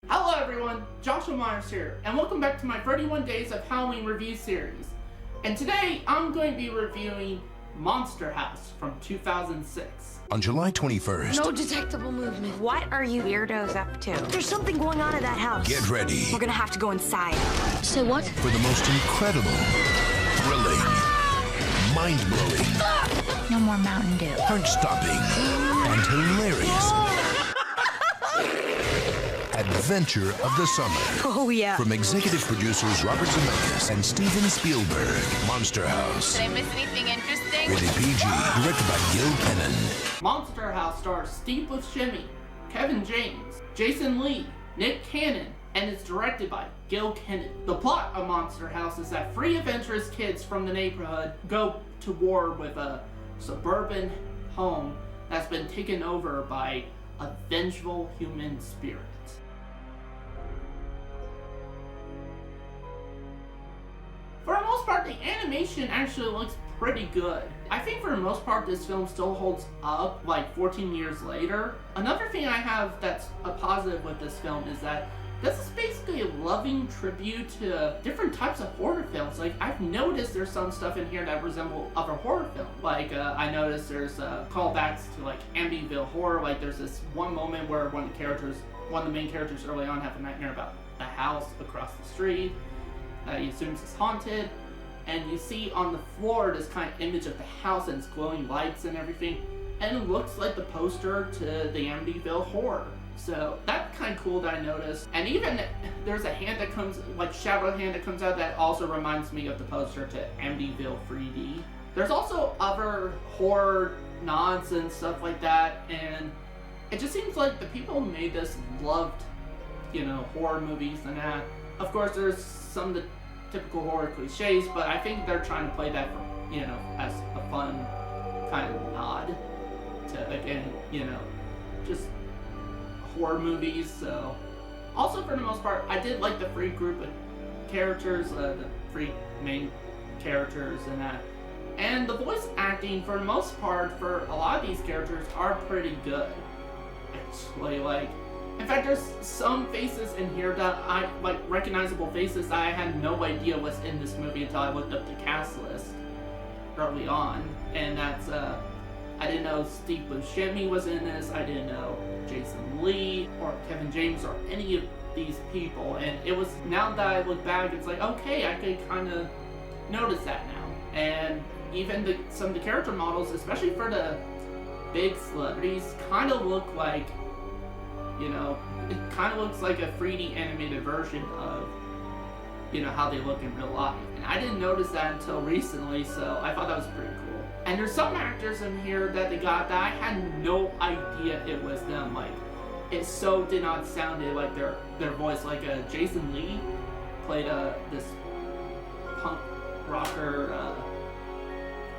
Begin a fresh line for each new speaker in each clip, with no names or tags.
Hello everyone, Joshua Myers here, and welcome back to my 31 Days of Halloween review series. And today, I'm going to be reviewing Monster House from 2006.
On July 21st,
No detectable movement.
What are you weirdos up to?
There's something going on at that house.
get ready
We're gonna have to go inside.
Say what?
for the most incredible, thrilling, mind-blowing,
No more Mountain Dew.
heart-stopping, and hilarious adventure of the summer.
Oh, yeah.
From executive producers Robert Zemeckis and Steven Spielberg, Monster House.
Did I miss anything interesting?
Rated PG, directed by Gil Pennon.
Monster House stars Steve Buscemi, Kevin James, Jason Lee, Nick Cannon, and is directed by Gil Kennan. The plot of Monster House is that three adventurous kids from the neighborhood go to war with a suburban home that's been taken over by a vengeful human spirit. For the most part, the animation actually looks pretty good. I think for the most part, this film still holds up like 14 years later. Another thing I have that's a positive with this film is that this is basically a loving tribute to different types of horror films. Like, I've noticed there's some stuff in here that resemble other horror films. Like, I noticed there's callbacks to like Amityville Horror. Like, there's this one moment where one of the main characters early on have a nightmare about the house across the street. He assumes it's haunted, and you see on the floor this kind of image of the house and its glowing lights and everything, and it looks like the poster to the Amityville Horror. So that's kind of cool that I noticed. And even there's a hand that comes, like shadow hand that comes out that also reminds me of the poster to Amityville 3D. There's also other horror nods and stuff like that, and it just seems like the people who made this loved, horror movies and that. Of course, there's some of the typical horror cliches, but I think they're trying to play that, as a fun kind of nod to, again, just horror movies. So, also for the most part, I did like the three group of characters, the three main characters and that. And the voice acting, for the most part, for a lot of these characters are pretty good. Actually, in fact, there's some faces in here that recognizable faces that I had no idea was in this movie until I looked up the cast list early on. And that's, I didn't know Steve Buscemi was in this, I didn't know Jason Lee or Kevin James or any of these people. And it was, now that I look back, it's like, okay, I could kind of notice that now. And even some of the character models, especially for the big celebrities, kind of look like, it kind of looks like a 3D animated version of, how they look in real life. And I didn't notice that until recently, so I thought that was pretty cool. And there's some actors in here that they got that I had no idea it was them. Like, it so did not sound like their voice. Like, Jason Lee played this punk rocker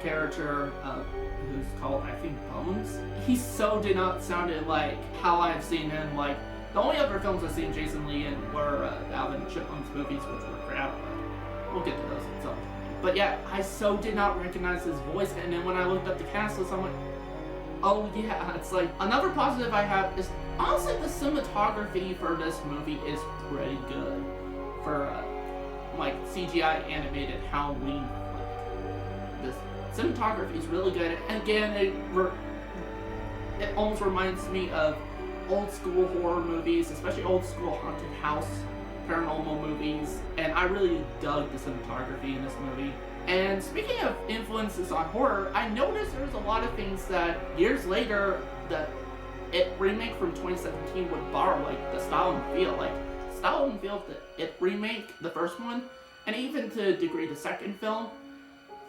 character who's called, I think, Bones. He so did not sound like how I've seen him. Like, the only other films I've seen Jason Lee in were Alvin and Chipmunks movies, which were crap. We'll get to those at some point. But yeah, I so did not recognize his voice, and then when I looked up the cast list, I'm like, oh yeah, it's like, another positive I have is, honestly, the cinematography for this movie is pretty good for, CGI animated Halloween. This cinematography is really good, and again, it almost reminds me of old school horror movies, especially old school haunted house paranormal movies, and I really dug the cinematography in this movie. And speaking of influences on horror, I noticed there's a lot of things that years later the It remake from 2017 would borrow, like the style and feel, of the It remake, the first one, and even to a degree the second film,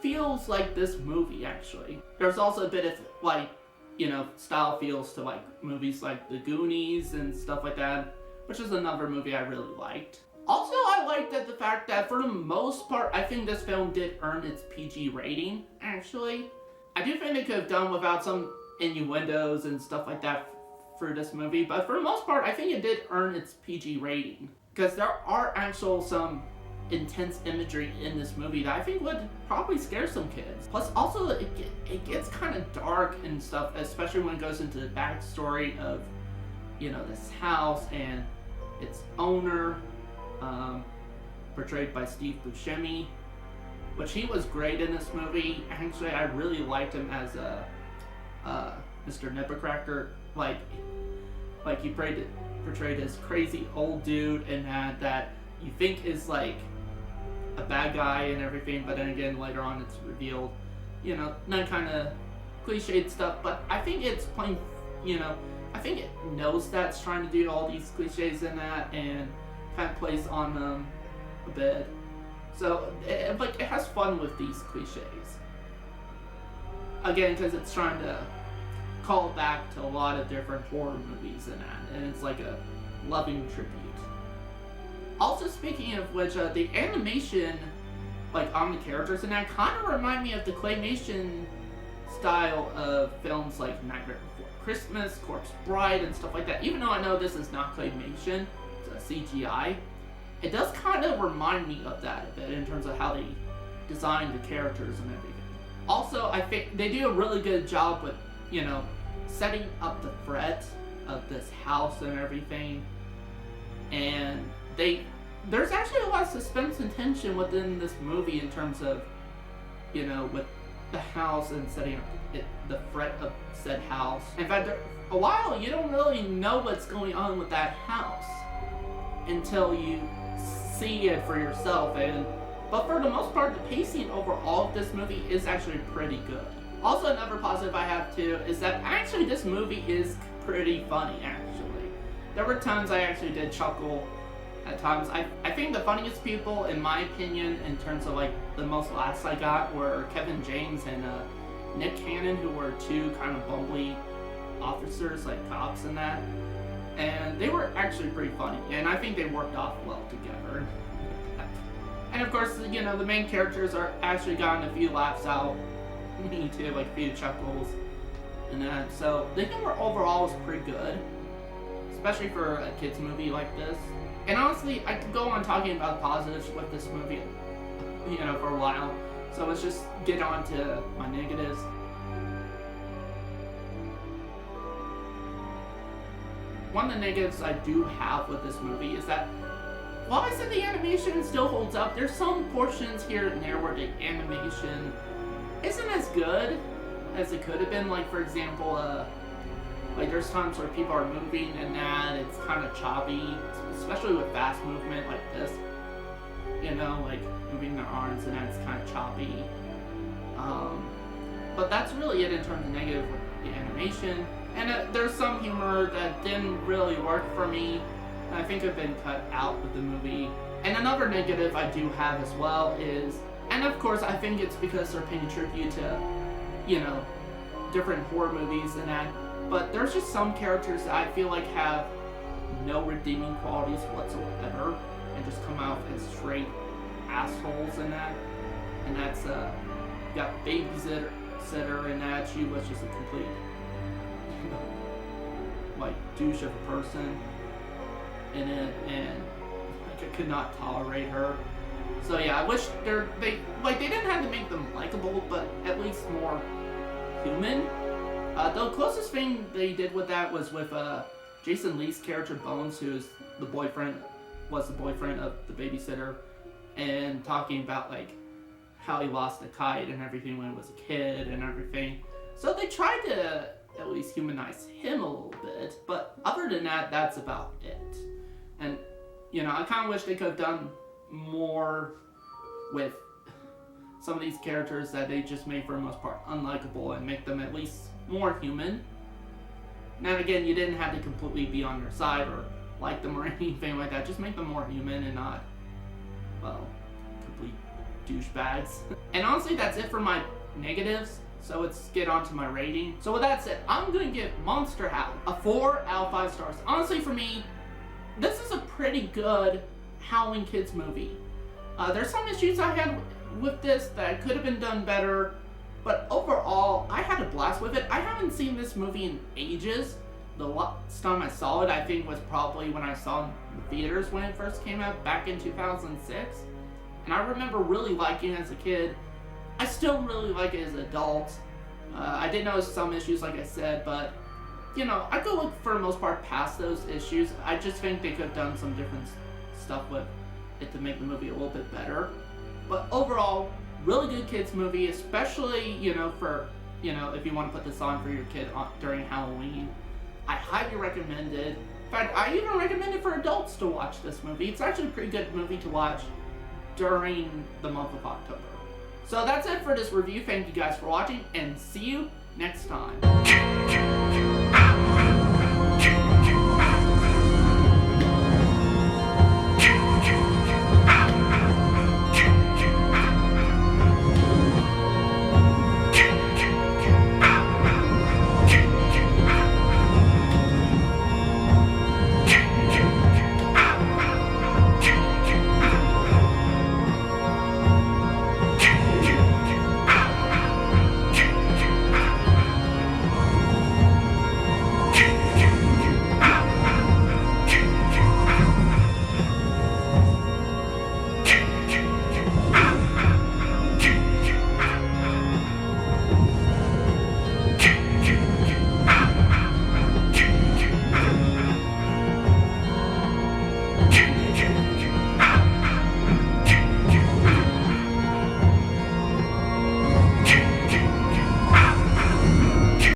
feels like this movie actually. There's also a bit of style feels to movies like The Goonies and stuff like that, which is another movie I really liked. Also, I liked the fact that for the most part, I think this film did earn its PG rating, actually. I do think they could have done without some innuendos and stuff like that for this movie, but for the most part, I think it did earn its PG rating. Because there are some intense imagery in this movie that I think would probably scare some kids. Plus, also, it gets kind of dark and stuff, especially when it goes into the backstory of, you know, this house and its owner, portrayed by Steve Buscemi, which he was great in this movie. Actually, I really liked him as Mr. Nippercracker. Like he portrayed this crazy old dude and that you think is like a bad guy and everything, but then again later on it's revealed, you know, that kind of cliched stuff. But I think it's playing, you know, I think it knows that it's trying to do all these cliches in that and kind of plays on them a bit. So it has fun with these cliches. Again, because it's trying to call back to a lot of different horror movies and that, and it's like a loving tribute. Also, speaking of which, the animation, like on the characters and that, kind of remind me of the claymation style of films like Nightmare Before Christmas, Corpse Bride, and stuff like that. Even though I know this is not claymation, it's a CGI, it does kind of remind me of that a bit in terms of how they design the characters and everything. Also, I think they do a really good job with, you know, setting up the threat of this house and everything. And there's actually a lot of suspense and tension within this movie in terms of, you know, with the house and setting up the threat of said house. In fact, a while you don't really know what's going on with that house until you see it for yourself. But for the most part, the pacing overall of this movie is actually pretty good. Also, another positive I have too is that actually this movie is pretty funny. Actually, there were times I actually did chuckle. At times, I think the funniest people, in my opinion, in terms of like the most laughs I got, were Kevin James and Nick Cannon, who were two kind of bumbly officers, like cops and that. And they were actually pretty funny, and I think they worked off well together. And of course, you know, the main characters are actually gotten a few laughs out, me too, like a few chuckles and that. So the humor overall was pretty good, especially for a kids movie like this. And honestly, I could go on talking about positives with this movie, you know, for a while. So let's just get on to my negatives. One of the negatives I do have with this movie is that while I said the animation still holds up, there's some portions here and there where the animation isn't as good as it could have been. Like, for example, like there's times where people are moving and that it's kind of choppy, especially with fast movement like this. You know, like moving their arms and that's kind of choppy. But that's really it in terms of negative with the animation. And there's some humor that didn't really work for me. I think have been cut out with the movie. And another negative I do have as well is, and of course I think it's because they're paying tribute to, you know, different horror movies and that, but there's just some characters that I feel like have no redeeming qualities whatsoever and just come out as straight assholes in that. And that's, you got babysitter in that, she was just a complete, you know, like douche of a person in it, and like I could not tolerate her. So yeah, I wish they didn't have to make them likable, but at least more human. The closest thing they did with that was with Jason Lee's character Bones, who is the boyfriend of the babysitter, and talking about like how he lost a kite and everything when he was a kid and everything. So they tried to at least humanize him a little bit, but other than that, that's about it. And, you know, I kind of wish they could have done more with some of these characters that they just made for the most part unlikable and make them at least more human. Now again, you didn't have to completely be on their side or like them or anything like that. Just make them more human and not, well, complete douchebags. And honestly, that's it for my negatives. So let's get on to my rating. So with that said, I'm going to give Monster House a 4 out of 5 stars. Honestly, for me, this is a pretty good Howling Kids movie. There's some issues I had with this that could have been done better, but overall, I had a blast with it. I haven't seen this movie in ages. The last time I saw it, I think, was probably when I saw it in the theaters when it first came out, back in 2006. and I remember really liking it as a kid. I still really like it as an adult. I did notice some issues, like I said, but, you know, I could look for the most part past those issues. I just think they could have done some different stuff with it to make the movie a little bit better. But overall, really good kids movie, especially, you know, for, you know, if you want to put this on for your kid during Halloween. I highly recommend it. In fact, I even recommend it for adults to watch this movie. It's actually a pretty good movie to watch during the month of October. So that's it for this review. Thank you guys for watching, and see you next time.